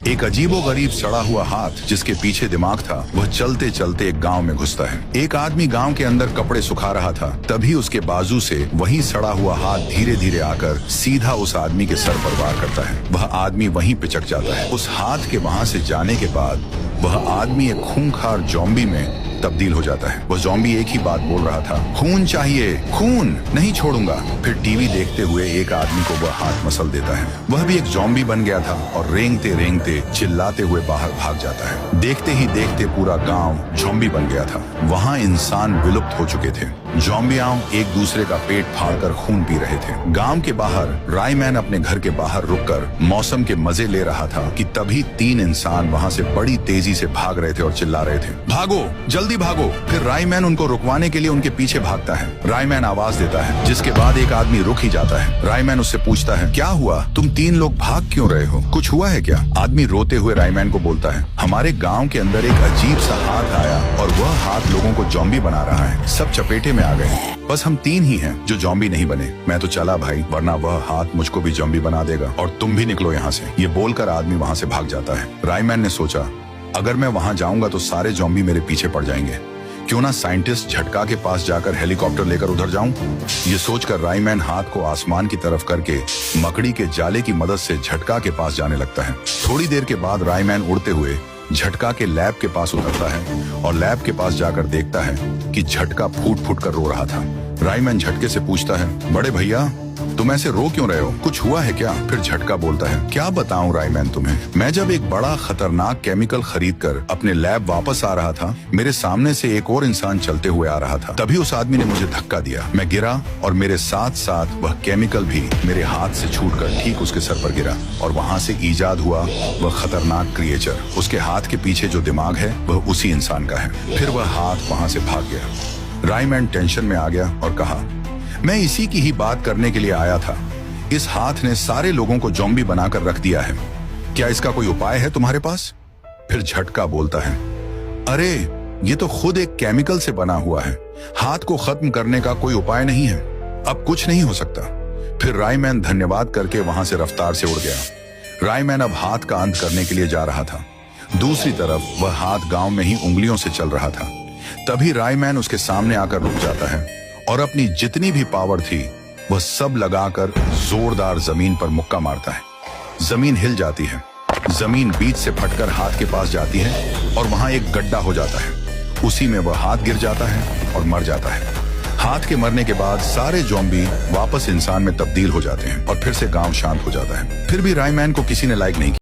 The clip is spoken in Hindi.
एक अजीबोगरीब सड़ा हुआ हाथ जिसके पीछे दिमाग था, वह चलते चलते एक गांव में घुसता है। एक आदमी गांव के अंदर कपड़े सुखा रहा था, तभी उसके बाजू से वही सड़ा हुआ हाथ धीरे धीरे आकर सीधा उस आदमी के सर पर वार करता है। वह आदमी वहीं पिचक जाता है। उस हाथ के वहां से जाने के बाद वह आदमी एक खूंखार ज़ॉम्बी में तब्दील हो जाता है। वह ज़ॉम्बी एक ही बात बोल रहा था, खून चाहिए, खून, नहीं छोड़ूंगा। फिर टीवी देखते हुए एक आदमी को वह हाथ मसल देता है। वह भी एक ज़ॉम्बी बन गया था और रेंगते रेंगते चिल्लाते हुए बाहर भाग जाता है। देखते ही देखते पूरा गांव ज़ॉम्बी बन गया था। वहां इंसान विलुप्त हो चुके थे। ज़ॉम्बियां एक दूसरे का पेट फाड़कर खून पी रहे थे। गांव के बाहर रायमैन अपने घर के बाहर रुककर मौसम के मजे ले रहा था कि तभी 3 इंसान वहां से बड़ी तेजी से भाग रहे थे और चिल्ला रहे थे, भागो, जल्दी भागो। फिर रायमैन उनको रुकवाने के लिए उनके पीछे भागता है। रायमैन आवाज देता है, जिसके बाद एक आदमी रुक ही जाता है। रायमैन उससे पूछता है, क्या हुआ, तुम 3 लोग भाग क्यों रहे हो, कुछ हुआ है क्या? आदमी रोते हुए रायमैन को बोलता है, हमारे गांव के अंदर एक अजीब सा हाथ आया और वह हाथ लोगों को ज़ॉम्बी बना रहा है। सब चपेटे में आ गए, बस हम 3 ही हैं जो ज़ॉम्बी नहीं बने। मैं तो चला भाई, वरना वह हाथ मुझको भी ज़ॉम्बी बना देगा और तुम भी निकलो यहाँ से। ये बोलकर आदमी वहाँ से भाग जाता है। रायमैन ने सोचा, अगर मैं वहां जाऊंगा तो सारे ज़ॉम्बी मेरे पीछे पड़ जाएंगे, क्यों ना साइंटिस्ट झटका के पास जाकर हेलीकॉप्टर लेकर उधर जाऊं। ये सोचकर रायमैन हाथ को आसमान की तरफ करके मकड़ी के जाले की मदद से झटका के पास जाने लगता है। थोड़ी देर के बाद रायमैन उड़ते हुए झटका के लैब के पास उतरता है और लैब के पास जाकर देखता है कि झटका फूट फूट कर रो रहा था। रायमैन झटके से पूछता है, बड़े भैया तुम ऐसे रो क्यों रहे हो, कुछ हुआ है क्या? फिर झटका बोलता है, क्या बताऊं रायमैन तुम्हें, मैं जब एक बड़ा खतरनाक केमिकल खरीदकर अपने लैब वापस आ रहा था, मेरे सामने से एक और इंसान चलते हुए आ रहा था। तभी उस आदमी ने मुझे धक्का दिया, मैं गिरा और मेरे साथ साथ वह केमिकल भी मेरे हाथ से छूटकर ठीक उसके सर पर गिरा और वहां से ईजाद हुआ वह खतरनाक क्रिएचर। उसके हाथ के पीछे जो दिमाग है वह उसी इंसान का है। फिर वह हाथ वहां से भाग गया। रायमैन टेंशन में आ गया और कहा, मैं इसी की ही बात करने के लिए आया था। इस हाथ ने सारे लोगों को ज़ॉम्बी बनाकर रख दिया है, क्या इसका कोई उपाय है तुम्हारे पास? फिर झटका बोलता है, अरे ये तो खुद एक केमिकल से बना हुआ है, हाथ को खत्म करने का कोई उपाय नहीं है, अब कुछ नहीं हो सकता। फिर रायमैन धन्यवाद करके वहां से रफ्तार से उड़ गया। रायमैन अब हाथ का अंत करने के लिए जा रहा था। दूसरी तरफ वह हाथ गांव में ही उंगलियों से चल रहा था। तभी रायमैन उसके सामने आकर रुक जाता है और अपनी जितनी भी पावर थी वह सब लगाकर जोरदार जमीन पर मुक्का मारता है। जमीन हिल जाती है, जमीन बीच से फटकर हाथ के पास जाती है और वहां एक गड्ढा हो जाता है। उसी में वह हाथ गिर जाता है और मर जाता है। हाथ के मरने के बाद सारे ज़ॉम्बी वापस इंसान में तब्दील हो जाते हैं और फिर से गांव शांत हो जाता है। फिर भी रायमैन को किसी ने लाइक नहीं किया।